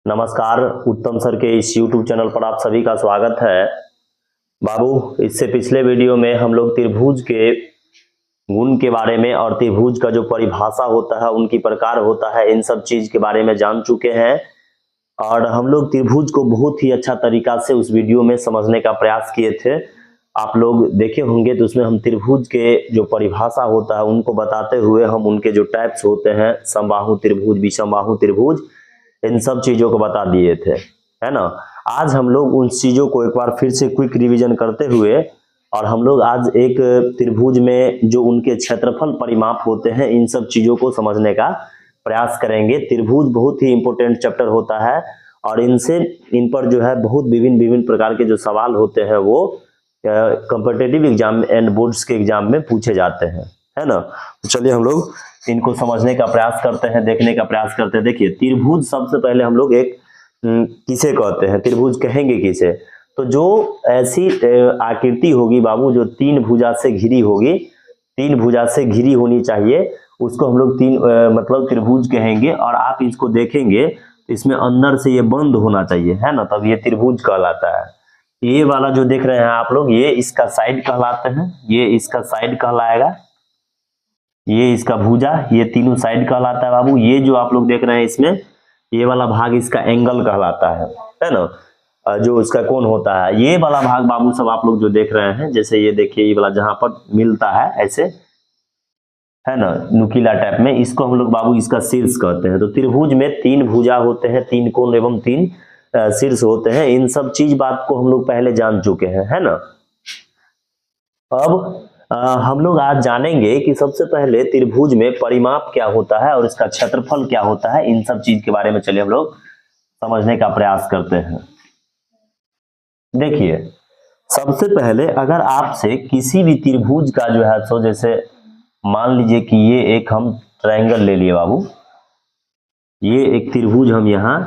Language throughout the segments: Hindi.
नमस्कार। उत्तम सर के इस YouTube चैनल पर आप सभी का स्वागत है। बाबू, इससे पिछले वीडियो में हम लोग त्रिभुज के गुण के बारे में और त्रिभुज का जो परिभाषा होता है, उनकी प्रकार होता है, इन सब चीज के बारे में जान चुके हैं और हम लोग त्रिभुज को बहुत ही अच्छा तरीका से उस वीडियो में समझने का प्रयास किए थे। आप लोग देखे होंगे तो उसमें हम त्रिभुज के जो परिभाषा होता है उनको बताते हुए हम उनके जो टाइप्स होते हैं, समबाहु त्रिभुज, विषमबाहु त्रिभुज, इन सब चीजों को बता दिए थे, है ना। आज हम लोग उन चीजों को एक बार फिर से क्विक रिवीजन करते हुए और हम लोग आज एक त्रिभुज में जो उनके क्षेत्रफल परिमाप होते हैं, इन सब चीजों को समझने का प्रयास करेंगे। त्रिभुज बहुत ही इंपॉर्टेंट चैप्टर होता है और इन पर जो है बहुत विभिन्न प्रकार के जो सवाल होते हैं वो कॉम्पिटिटिव एग्जाम एंड बोर्ड्स के एग्जाम में पूछे जाते हैं, है ना। तो चलिए हम लोग इनको समझने का प्रयास करते हैं, देखने का प्रयास करते हैं। देखिए, त्रिभुज सबसे पहले हम लोग एक किसे कहते हैं, त्रिभुज कहेंगे किसे, तो जो ऐसी आकृति होगी बाबू जो तीन भुजा से घिरी होगी, तीन भुजा से घिरी होनी चाहिए, उसको हम लोग मतलब त्रिभुज कहेंगे। और आप इसको देखेंगे तो इसमें अंदर से ये बंद होना चाहिए, है ना, तब ये त्रिभुज कहलाता है। ये वाला जो देख रहे हैं आप लोग, ये इसका साइड कहलाते हैं, ये इसका साइड कहलाएगा, ये इसका भुजा, ये तीनों साइड कहलाता है बाबू। ये जो आप लोग देख रहे हैं इसमें ये वाला भाग इसका एंगल कहलाता है ना, जो इसका कोण होता है। ये वाला भाग बाबू सब आप लोग जो देख रहे हैं, जैसे ये देखिए, ये वाला जहां पर मिलता है ऐसे, है ना, नुकीला टाइप में, इसको हम लोग बाबू इसका शीर्ष कहते हैं। तो त्रिभुज में तीन भुजा होते हैं, तीन कोण एवं तीन शीर्ष होते हैं। इन सब चीज बात को हम लोग पहले जान चुके हैं, है ना। अब हम लोग आज जानेंगे कि सबसे पहले त्रिभुज में परिमाप क्या होता है और इसका क्षेत्रफल क्या होता है। इन सब चीज के बारे में चलिए हम लोग समझने का प्रयास करते हैं। देखिए, सबसे पहले अगर आपसे किसी भी त्रिभुज का जो है, सो जैसे मान लीजिए कि ये एक हम ट्रायंगल ले लिए बाबू, ये एक त्रिभुज हम यहां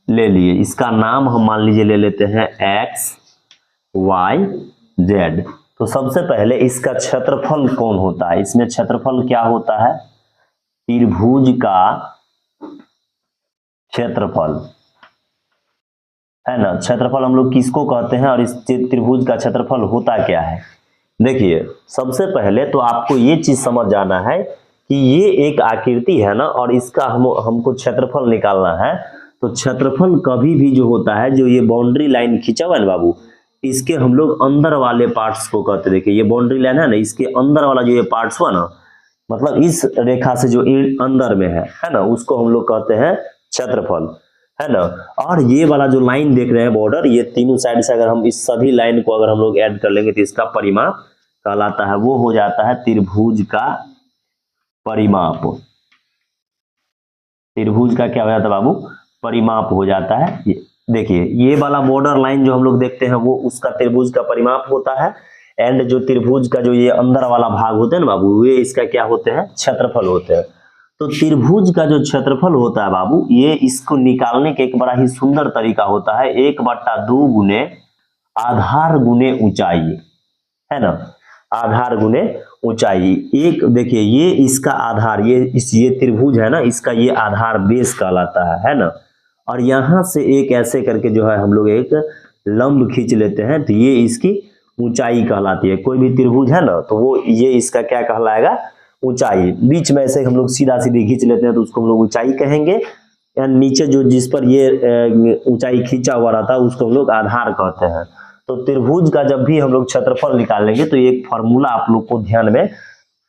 ले लिए, इसका नाम हम मान लीजिए ले लेते हैं एक्स वाई जेड। तो सबसे पहले इसका क्षेत्रफल कौन होता है, इसमें क्षेत्रफल क्या होता है, त्रिभुज का क्षेत्रफल, है ना। क्षेत्रफल हम लोग किसको कहते हैं और इस त्रिभुज का क्षेत्रफल होता क्या है। देखिए, सबसे पहले तो आपको ये चीज समझ जाना है कि ये एक आकृति है ना, और इसका हमको क्षेत्रफल निकालना है। तो क्षेत्रफल कभी भी जो होता है, जो ये बाउंड्री लाइन खींचा हुआ है बाबू, इसके हम लोग अंदर वाले पार्ट्स को कहते हैं। देखिए, ये बाउंड्री लाइन है ना, इसके अंदर वाला जो ये पार्ट्स हुआ ना, मतलब इस रेखा से जो अंदर में है ना, उसको हम लोग कहते हैं क्षेत्रफल, है ना। और ये वाला जो लाइन देख रहे हैं बॉर्डर, ये तीनों साइड से अगर हम इस सभी लाइन को अगर हम लोग ऐड कर लेंगे तो इसका परिमाप कहलाता है, वो हो जाता है त्रिभुज का परिमाप। त्रिभुज का क्या हो जाता है बाबू, परिमाप हो जाता है। देखिए, ये वाला बॉर्डर लाइन जो हम लोग देखते हैं वो उसका त्रिभुज का परिमाप होता है, एंड जो त्रिभुज का जो ये अंदर वाला भाग होते हैं ना बाबू, ये इसका क्या होते हैं, क्षेत्रफल होते हैं। तो त्रिभुज का जो क्षेत्रफल होता है बाबू, ये इसको निकालने के एक बड़ा ही सुंदर तरीका होता है, 1/2 गुने आधार गुने ऊंचाई, है ना, आधार गुने ऊंचाई। एक देखिए, ये इसका आधार, ये त्रिभुज है ना, इसका ये आधार बेस कहलाता है ना। और यहां से एक ऐसे करके जो है हम लोग एक लंब खींच लेते हैं, तो ये इसकी ऊंचाई कहलाती है। कोई भी त्रिभुज है ना, तो वो ये इसका क्या कहलाएगा, ऊंचाई। बीच में ऐसे हम लोग सीधा सीधी खींच लेते हैं तो उसको हम लोग ऊंचाई कहेंगे, या नीचे जो जिस पर ये ऊंचाई खींचा हुआ रहता है उसको हम लोग आधार कहते हैं। तो त्रिभुज का जब भी हम लोग क्षेत्रफल निकालेंगे तो एक फॉर्मूला आप लोग को ध्यान में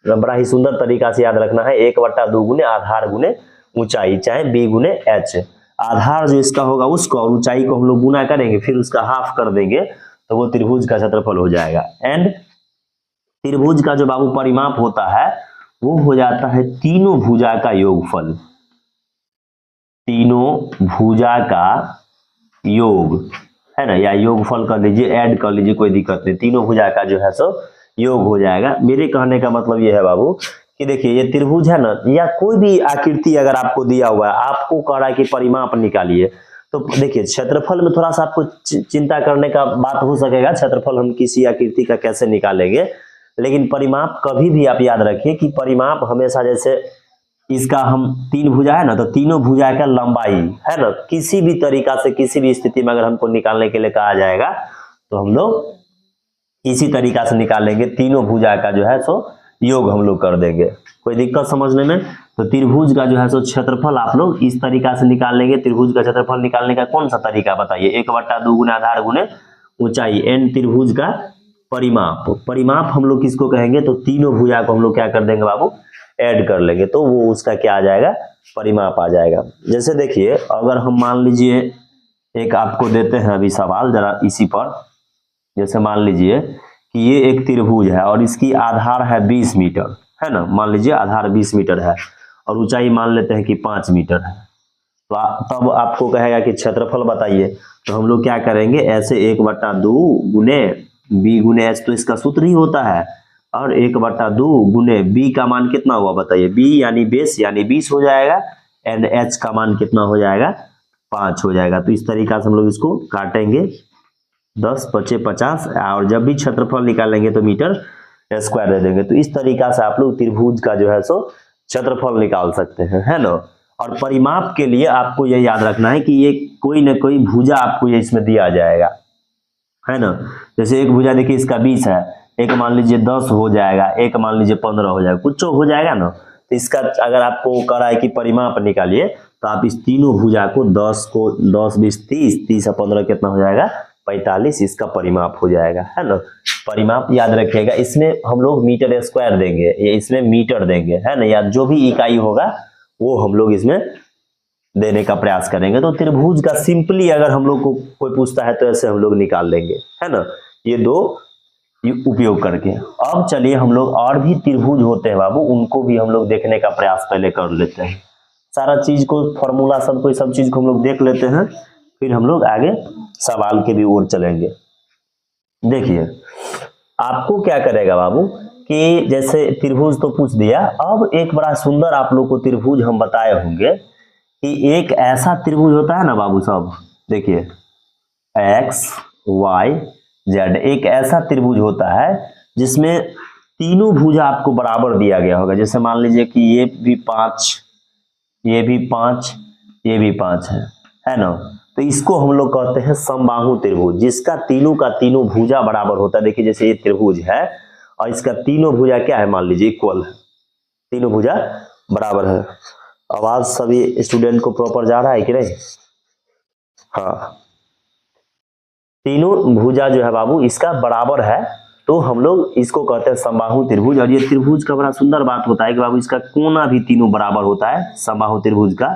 बड़ा ही सुंदर तरीका से याद रखना है, 1/2 गुने आधार गुने ऊंचाई, चाहे बी गुने एच। आधार जो इसका होगा उसको और ऊंचाई को हम लोग गुना करेंगे, फिर उसका हाफ कर देंगे, तो वो त्रिभुज का क्षेत्रफल हो जाएगा। एंड त्रिभुज का जो बाबू परिमाप होता है वो हो जाता है तीनों भुजा का योगफल, तीनों भुजा का योग, है ना, या योगफल कर लीजिए, ऐड कर लीजिए, कोई दिक्कत नहीं। तीनों भुजा का जो है सो योग हो जाएगा। मेरे कहने का मतलब ये है बाबू कि देखिए, ये त्रिभुज है ना, या कोई भी आकृति अगर आपको दिया हुआ है, आपको कह रहा है कि परिमाप निकालिए, तो देखिए क्षेत्रफल में थोड़ा सा आपको चिंता करने का बात हो सकेगा, क्षेत्रफल हम किसी आकृति का कैसे निकालेंगे, लेकिन परिमाप कभी भी आप याद रखिए कि परिमाप हमेशा, जैसे इसका हम तीन भुजा है ना, तो तीनों भुजा का लंबाई है ना, किसी भी तरीका से किसी भी स्थिति में अगर हमको निकालने के लिए कहा जाएगा तो हम लोग इसी तरीका से निकाल लेंगे। तीनों भुजा का जो है सो योग हम लोग कर देंगे। कोई दिक्कत समझने में? तो त्रिभुज का जो है सो क्षेत्रफल आप लोग इस तरीका से निकाल लेंगे। त्रिभुज का क्षेत्रफल निकालने का कौन सा तरीका बताइए? 1/2 गुना आधार गुने ऊंचाई n त्रिभुज का परिमाप। परिमाप हम लोग किसको कहेंगे? तो तीनों भुजा को हम लोग क्या कर देंगे बाबू? ऐड कर लेंगे, तो वो उसका क्या आ जाएगा? परिमाप आ जाएगा। जैसे देखिए, अगर हम मान लीजिए एक आपको देते हैं अभी सवाल जरा इसी पर, जैसे मान लीजिए कि ये एक त्रिभुज है और इसकी आधार है 20 मीटर, है ना, मान लीजिए आधार 20 मीटर है और ऊंचाई मान लेते हैं कि 5 मीटर है। तो तब आपको कहेगा कि क्षेत्रफल बताइए, तो हम लोग क्या करेंगे? ऐसे 1/2 गुने b गुने h, तो इसका सूत्र ही होता है, और 1/2 गुने b का मान कितना हुआ बताइए? b यानी बेस यानी 20 हो जाएगा, एंड h का मान कितना हो जाएगा? 5 हो जाएगा। तो इस तरीका से हम लोग इसको काटेंगे, 10 × 50, और जब भी क्षेत्रफल निकालेंगे तो मीटर स्क्वायर दे देंगे। तो इस तरीका से आप लोग त्रिभुज का जो है सो क्षेत्रफल निकाल सकते हैं, है ना। और परिमाप के लिए आपको यह याद रखना है कि ये कोई ना कोई भुजा आपको ये इसमें दिया जाएगा, है ना। जैसे एक भुजा देखिए इसका 20 है, एक मान लीजिए 10 हो जाएगा, एक मान लीजिए 15 हो जाएगा, कुछ हो जाएगा ना। तो इसका अगर आपको करा है कि परिमाप निकालिए, तो आप इस तीनों भुजा को 10 को 10 20 30 30 और 15 कितना हो जाएगा? 45, इसका परिमाप हो जाएगा, है ना। परिमाप याद रखिएगा, इसमें हम लोग मीटर स्क्वायर देंगे या इसमें मीटर देंगे, है ना, या जो भी इकाई होगा वो हम लोग इसमें देने का प्रयास करेंगे। तो त्रिभुज का सिंपली अगर हम लोग को कोई पूछता है तो ऐसे हम लोग निकाल लेंगे, है ना, ये दो उपयोग करके। अब चलिए हम लोग और भी त्रिभुज होते हैं बाबू, उनको भी हम लोग देखने का प्रयास पहले कर लेते हैं। सारा चीज को फॉर्मूला सब चीज को हम लोग देख लेते हैं, फिर हम लोग आगे सवाल के भी ओर चलेंगे। देखिए आपको क्या करेगा बाबू कि जैसे त्रिभुज तो पूछ दिया, अब एक बड़ा सुंदर आप लोग को त्रिभुज हम बताए होंगे कि एक ऐसा त्रिभुज होता है ना बाबू सब, देखिए x y z, एक ऐसा त्रिभुज होता है जिसमें तीनों भुजा आपको बराबर दिया गया होगा। जैसे मान लीजिए कि ये भी 5, ये भी 5, ये भी 5 है ना। तो इसको हम लोग कहते हैं समबाहु त्रिभुज, जिसका तीनों का तीनों भुजा बराबर होता है। देखिए जैसे ये त्रिभुज है और इसका तीनों भुजा क्या है? मान लीजिए इक्वल है, तीनों भुजा बराबर है। आवाज सभी स्टूडेंट को प्रॉपर जा रहा है कि नहीं? हाँ, तीनों भुजा जो है बाबू इसका बराबर है, तो हम लोग इसको कहते हैं समबाहु त्रिभुज। और ये त्रिभुज का बड़ा सुंदर बात होता है कि बाबू इसका कोना भी तीनों बराबर होता है। समबाहु त्रिभुज का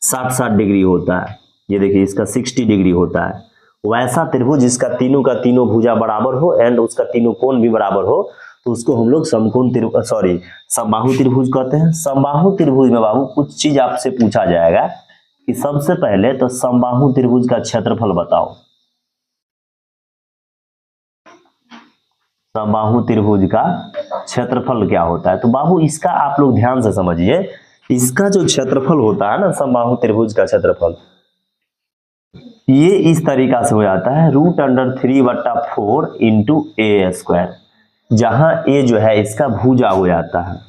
60-60 डिग्री होता है, ये देखिए इसका 60 डिग्री होता है। वैसा त्रिभुज जिसका तीनों का तीनों भुजा बराबर हो एंड उसका तीनों कोण भी बराबर हो, तो उसको हम लोग समबाहु त्रिभुज कहते हैं। समबाहु त्रिभुज में बाबू कुछ चीज आपसे पूछा जाएगा कि सबसे पहले तो समबाहु त्रिभुज का क्षेत्रफल बताओ। समबाहु त्रिभुज का क्षेत्रफल क्या होता है? तो बाबू इसका आप लोग ध्यान से समझिए, इसका जो क्षेत्रफल होता है ना समबाहु त्रिभुज का क्षेत्रफल, ये इस तरीका से हो जाता है √3/4 इंटू ए स्क्वायर, जहां ए जो है इसका भुजा हो जाता है,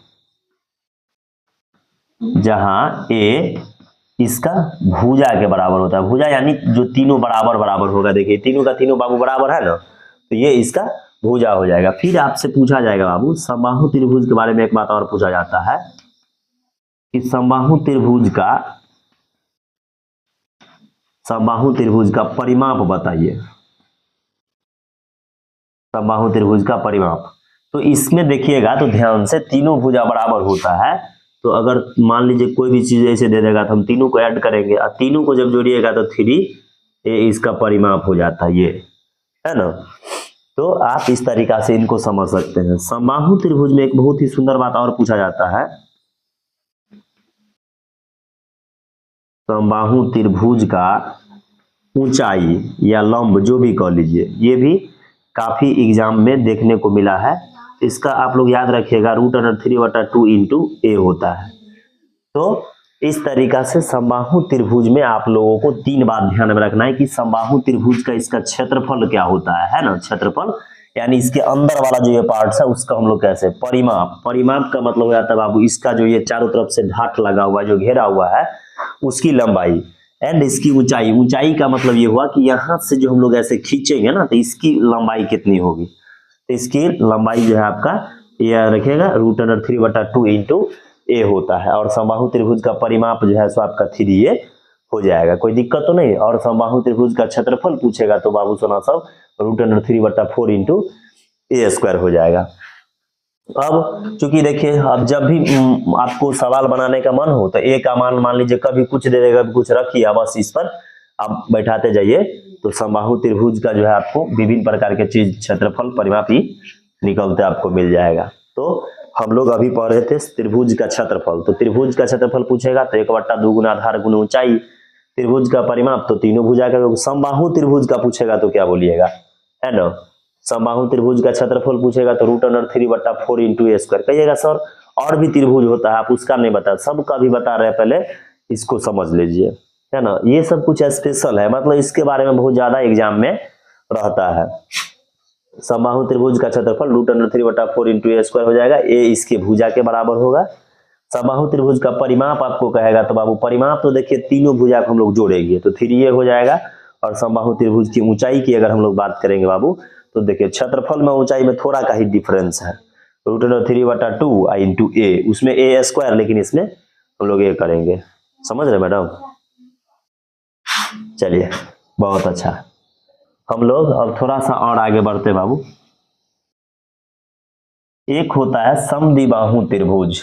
जहां ए इसका भुजा के बराबर होता है। भुजा यानी जो तीनों बराबर बराबर होगा, देखिए तीनों का तीनों बाबू बराबर है ना, तो ये इसका भुजा हो जाएगा। फिर आपसे पूछा जाएगा बाबू समबाहु त्रिभुज के बारे में एक बात और पूछा जाता है कि समबाहु त्रिभुज का परिमाप बताइए। समबाहु त्रिभुज का परिमाप, तो इसमें देखिएगा तो ध्यान से तीनों भुजा बराबर होता है, तो अगर मान लीजिए कोई भी चीज ऐसे दे देगा तो हम तीनों को ऐड करेंगे और तीनों को जब जोड़िएगा तो 3 इसका परिमाप हो जाता है, ये है ना। तो आप इस तरीका से इनको समझ सकते हैं। समबाहु त्रिभुज में एक बहुत ही सुंदर बात और पूछा जाता है, समबाहु त्रिभुज का ऊंचाई या लंब जो भी कह लीजिए, ये भी काफी एग्जाम में देखने को मिला है। इसका आप लोग याद रखिएगा √3/2 इंटू ए होता है। तो इस तरीका से समबाहु त्रिभुज में आप लोगों को 3 बात ध्यान में रखना है कि समबाहु त्रिभुज का इसका क्षेत्रफल क्या होता है ना, क्षेत्रफल यानी इसके अंदर वाला जो ये पार्ट है उसका हम लोग कैसे परिमाप। परिमाप का मतलब हो जाता है बाबू इसका जो ये चारों तरफ से ढाट लगा हुआ जो घेरा हुआ है उसकी लंबाई एंड इसकी ऊंचाई। ऊंचाई का मतलब ये हुआ कि यहां से जो हम लोग ऐसे खींचेंगे ना तो इसकी लंबाई कितनी होगी, तो इसकी लंबाई जो है आपका यह रखेगा √3/2 इंटू ए होता है। और समबाहु त्रिभुज का परिमाप जो है सो आपका 3a हो जाएगा, कोई दिक्कत तो नहीं। और समबाहु त्रिभुज का क्षेत्रफल पूछेगा तो बाबू सोना सब √3/4 इंटू a² हो जाएगा। अब चूंकि देखिए अब जब भी आपको सवाल बनाने का मन हो तो ए का मान लीजिए कभी कुछ दे देगा, कुछ रखिए, बस इस पर आप बैठाते जाइए तो समबाहु त्रिभुज का जो है आपको विभिन्न प्रकार के चीज क्षेत्रफल परिमाप ही निकलते आपको मिल जाएगा। तो हम लोग अभी पढ़ रहे थे त्रिभुज का क्षेत्रफल, तो त्रिभुज का क्षेत्रफल पूछेगा तो 1/2 गुना आधार गुना ऊंचाई। त्रिभुज का परिमाप तो तीनों भुजा का। समबाहु त्रिभुज का पूछेगा तो क्या बोलिएगा, है ना। समबाहु त्रिभुज का क्षेत्रफल पूछेगा तो √3/4 इंटू a² कहिएगा सर और भी त्रिभुज होता है आप उसका नहीं बता, सबका भी बता रहे हैं, पहले इसको समझ लीजिए, है ना। ये सब कुछ स्पेशल है, मतलब इसके बारे में बहुत ज्यादा एग्जाम में रहता है। समबाहु त्रिभुज का क्षेत्रफल √3/4 इंटू a² हो जाएगा, a इसके भुजा के बराबर होगा। समबाहु त्रिभुज का परिमाप आपको कहेगा तो बाबू परिमाप तो देखिए तीनों भुजा को हम लोग जोड़ेंगे तो 3a हो जाएगा। और समबाहु त्रिभुज की ऊंचाई की अगर हम लोग बात करेंगे बाबू तो देखिए क्षेत्रफल में ऊंचाई में थोड़ा का ही डिफरेंस है, √3/2 इंटू a, उसमें a², लेकिन इसमें हम लोग ये करेंगे, समझ रहे मैडम। चलिए बहुत अच्छा, हम लोग अब थोड़ा सा और आगे बढ़ते बाबू। एक होता है समद्विबाहु त्रिभुज,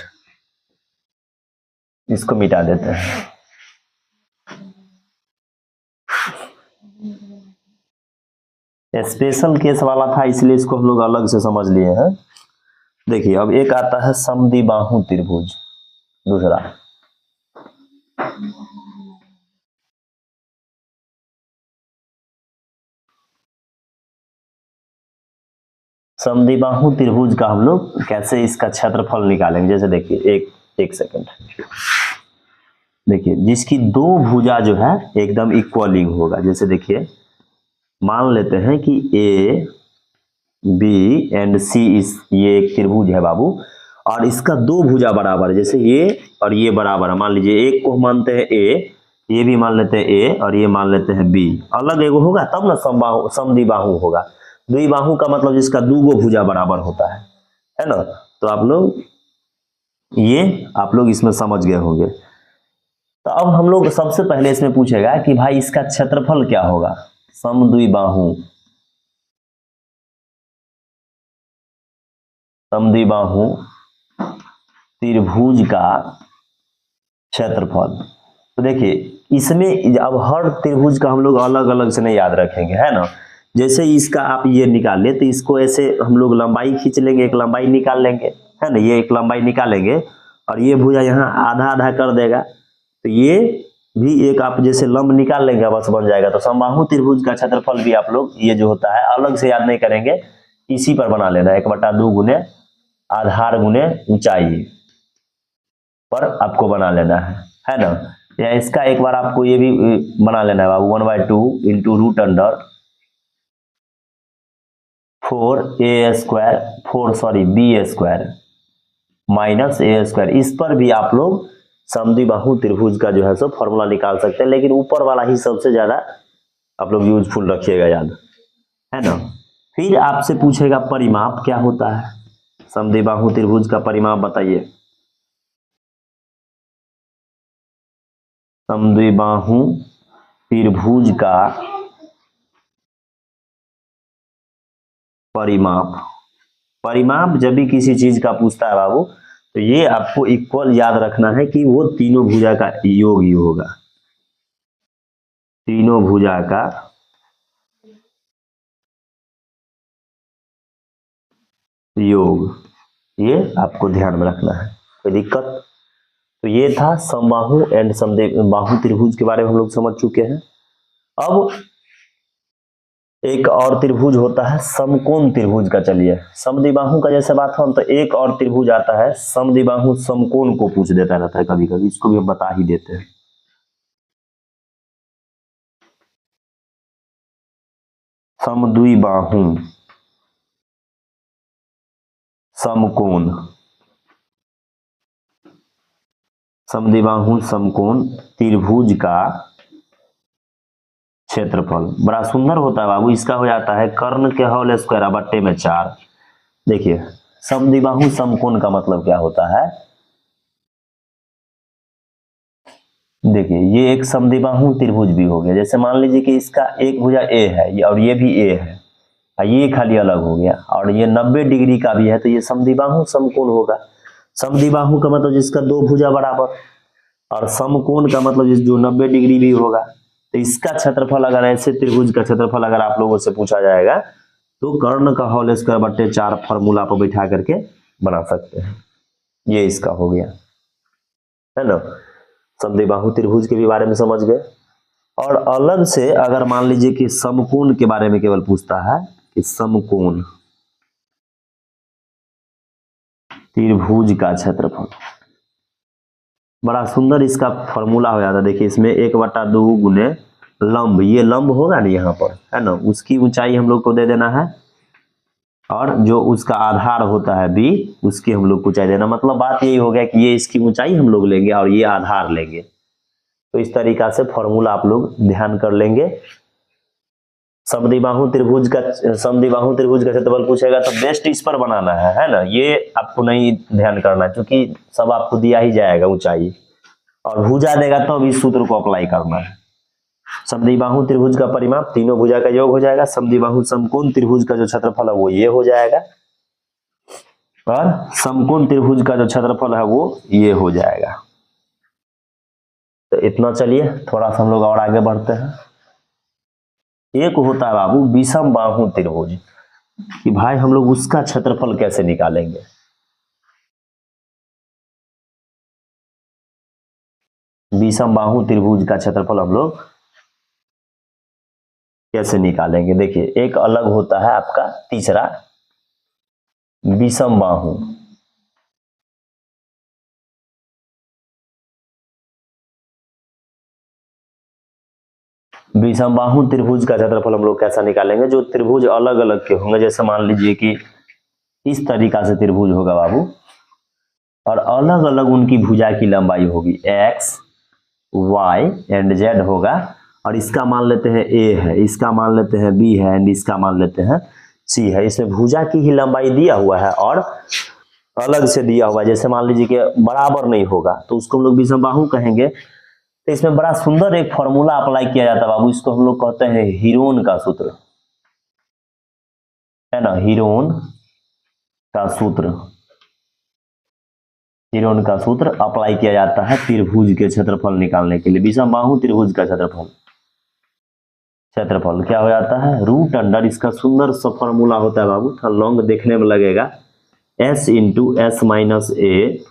इसको मिटा देते हैं। स्पेशल केस वाला था इसलिए इसको हम लोग अलग से समझ लिए हैं। देखिए अब एक आता है समद्विबाहु त्रिभुज, दूसरा समद्विबाहु त्रिभुज का हम लोग कैसे इसका क्षेत्रफल निकालेंगे। जैसे देखिए एक सेकंड, देखिए जिसकी दो भुजा जो है एकदम इक्वलिंग होगा। जैसे देखिए मान लेते हैं कि ए बी एंड सी ये एक त्रिभुज है बाबू और इसका दो भुजा बराबर है, जैसे ये और ये बराबर है। मान लीजिए एक को मानते हैं ए, ये भी मान लेते हैं ए और ये मान लेते हैं बी, अलग एगो होगा तब ना समद्विबाहु होगा। द्विबाहु का मतलब जिसका दो भुजा बराबर होता है ना। तो आप लोग इसमें समझ गए होंगे। तो अब हम लोग सबसे पहले इसमें पूछेगा कि भाई इसका क्षेत्रफल क्या होगा। समद्विबाहु त्रिभुज का क्षेत्रफल। तो देखिए इसमें अब हर त्रिभुज का हम लोग अलग अलग से नहीं याद रखेंगे, है ना। जैसे इसका आप ये निकाल ले तो इसको ऐसे हम लोग लंबाई खींच लेंगे, एक लंबाई निकाल लेंगे, है ना। ये एक लंबाई निकालेंगे और ये भुजा यहाँ आधा आधा कर देगा तो ये भी एक आप जैसे लंब निकाल लेंगे बस बन जाएगा। तो समबाहु त्रिभुज का क्षेत्रफल भी आप लोग ये जो होता है अलग से याद नहीं करेंगे, इसी पर बना लेना, 1/2 गुने आधार गुने ऊंचाई पर आपको बना लेना है ना। या इसका एक बार आपको ये भी बना लेना है बाबू 1/2 इंटू √4b² माइनस a²। इस पर भी आप लोग समद्विबाहु त्रिभुज का जो है सो फॉर्मूला निकाल सकते हैं, लेकिन ऊपर वाला ही सबसे ज्यादा आप लोग यूजफुल रखिएगा याद, है ना। फिर आपसे पूछेगा परिमाप क्या होता है, समद्विबाहु त्रिभुज का परिमाप बताइए। समद्विबाहु त्रिभुज का परिमाप जब भी किसी चीज का पूछता है बाबू तो ये आपको इक्वल याद रखना है कि वो तीनों भुजा का योग ही होगा, तीनों भुजा का योग, ये आपको ध्यान में रखना है, कोई दिक्कत। तो ये था समबाहु एंड समद्विबाहु त्रिभुज के बारे में हम लोग समझ चुके हैं। अब एक और त्रिभुज होता है समकोण त्रिभुज का। चलिए समद्विबाहु का जैसे बात हो तो एक और त्रिभुज आता है समद्विबाहु समकोण को पूछ देता रहता है कभी कभी, इसको भी हम बता ही देते हैं। समद्विबाहु समकोण, समद्विबाहु समकोण त्रिभुज का क्षेत्रफल। बड़ा सुंदर होता है बाबू। इसका हो जाता है कर्ण के होल स्क्वायर बट्टे में 4। देखिए समद्विबाहु समकोण का मतलब क्या होता है। देखिए ये एक समद्विबाहु त्रिभुज भी हो गया। जैसे मान लीजिए कि इसका एक भुजा ए है और ये भी ए है, ये खाली अलग हो गया, और ये 90 डिग्री का भी है, तो ये समद्विबाहु समकोण होगा। समद्विबाहु का मतलब जिसका दो भुजा बराबर, और समकोण का मतलब जो 90 डिग्री भी होगा। तो इसका क्षेत्रफल अगर ऐसे त्रिभुज का क्षेत्रफल अगर आप लोगों से पूछा जाएगा तो कर्ण का होल स्क्वायर बट्टे 4 फॉर्मूला पर बैठा करके बना सकते हैं। ये इसका हो गया, है ना। समद्विबाहु त्रिभुज के भी बारे में समझ गए। और अलग से अगर मान लीजिए कि समकोण के बारे में केवल पूछता है कि समकोण त्रिभुज का क्षेत्रफल, बड़ा सुंदर इसका फॉर्मूला हो जाता है। देखिए इसमें 1/2 गुने लंब, ये लंब होगा ना यहाँ पर, है ना, उसकी ऊंचाई हम लोग को दे देना है, और जो उसका आधार होता है बी, उसकी हम लोग को ऊंचाई देना। मतलब बात यही हो गया कि ये इसकी ऊंचाई हम लोग लेंगे और ये आधार लेंगे। तो इस तरीका से फॉर्मूला आप लोग ध्यान कर लेंगे। समद्विबाहु त्रिभुज का क्षेत्रफल पूछेगा तो बेस्ट इस पर बनाना है ना। ये आपको नहीं ध्यान करना है क्योंकि सब आपको दिया ही जाएगा ऊंचाई, और भुजा देगा तो अब इस सूत्र को अप्लाई करना है। समद्विबाहु त्रिभुज का परिमाप तीनों भुजा का योग हो जाएगा। समद्विबाहु समकोण त्रिभुज का जो क्षेत्रफल है वो ये हो जाएगा, और समकोण त्रिभुज का जो क्षेत्रफल है वो ये हो जाएगा। तो इतना, चलिए थोड़ा सा हम लोग और आगे बढ़ते हैं। एक होता है बाबू विषम बाहु त्रिभुज, कि भाई हम लोग उसका क्षेत्रफल कैसे निकालेंगे। विषम बाहु त्रिभुज का क्षेत्रफल हम लोग कैसे निकालेंगे। देखिए एक अलग होता है आपका तीसरा विषम बाहु। विषम बाहु त्रिभुज का क्षेत्रफल हम लोग कैसा निकालेंगे। जो त्रिभुज अलग अलग के होंगे, जैसे मान लीजिए कि इस तरीका से त्रिभुज होगा बाबू, और अलग अलग उनकी भुजा की लंबाई होगी, x, y एंड z होगा, और इसका मान लेते हैं a है, इसका मान लेते हैं b है, एंड इसका मान लेते हैं c है। इसमें भुजा की ही लंबाई दिया हुआ है और अलग से दिया हुआ है। जैसे मान लीजिए कि बराबर नहीं होगा तो उसको हम लोग विषम बाहु कहेंगे। तो इसमें बड़ा सुंदर एक फॉर्मूला अप्लाई किया जाता है बाबू, इसको हम लोग कहते हैं हीरोन का सूत्र, है ना। हीरोन का सूत्र, हीरोन का सूत्र अप्लाई किया जाता है त्रिभुज के क्षेत्रफल निकालने के लिए। विषम बाहु त्रिभुज का क्षेत्रफल क्या हो जाता है, रूट अंडर, इसका सुंदर सा फॉर्मूला होता है बाबू, थोड़ा लॉन्ग देखने में लगेगा, s into S minus A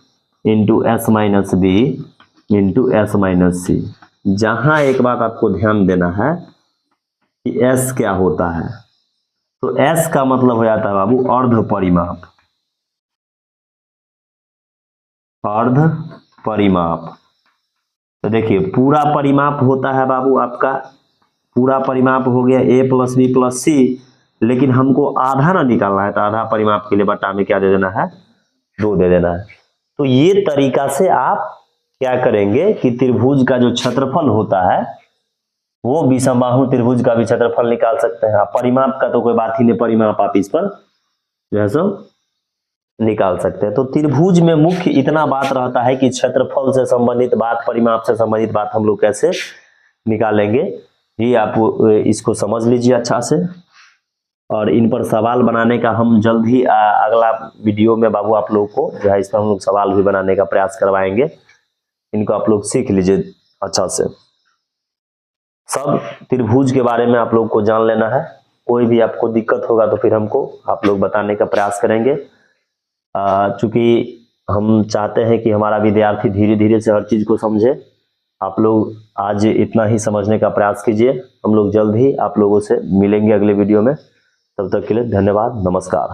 into S minus B into S minus C. जहां एक बात आपको ध्यान देना है कि s क्या होता है, तो s का मतलब हो जाता है बाबू अर्ध परिमाप, अर्ध परिमाप। तो देखिए पूरा परिमाप होता है बाबू आपका, पूरा परिमाप हो गया a प्लस बी प्लस सी, लेकिन हमको आधा ना निकालना है, तो आधा परिमाप के लिए बटा में क्या दे देना है, 2 दे देना है। तो ये तरीका से आप क्या करेंगे कि त्रिभुज का जो क्षेत्रफल होता है वो विषम बाहु त्रिभुज का भी क्षेत्रफल निकाल सकते हैं। परिमाप का तो कोई बात ही नहीं, परिमाप आप इस पर जो है सो निकाल सकते हैं। तो त्रिभुज में मुख्य इतना बात रहता है कि क्षेत्रफल से संबंधित बात, परिमाप से संबंधित बात हम लोग कैसे निकालेंगे, ये आप इसको समझ लीजिए अच्छा से। और इन पर सवाल बनाने का हम जल्द ही अगला वीडियो में बाबू आप लोग को जो है इस पर हम लोग सवाल भी बनाने का प्रयास करवाएंगे। इनको आप लोग सीख लीजिए अच्छा से। सब त्रिभुज के बारे में आप लोग को जान लेना है। कोई भी आपको दिक्कत होगा तो फिर हमको आप लोग बताने का प्रयास करेंगे। चूंकि हम चाहते हैं कि हमारा विद्यार्थी धीरे धीरे से हर चीज को समझे। आप लोग आज इतना ही समझने का प्रयास कीजिए। हम लोग जल्द ही आप लोगों से मिलेंगे अगले वीडियो में। तब तक के लिए धन्यवाद, नमस्कार।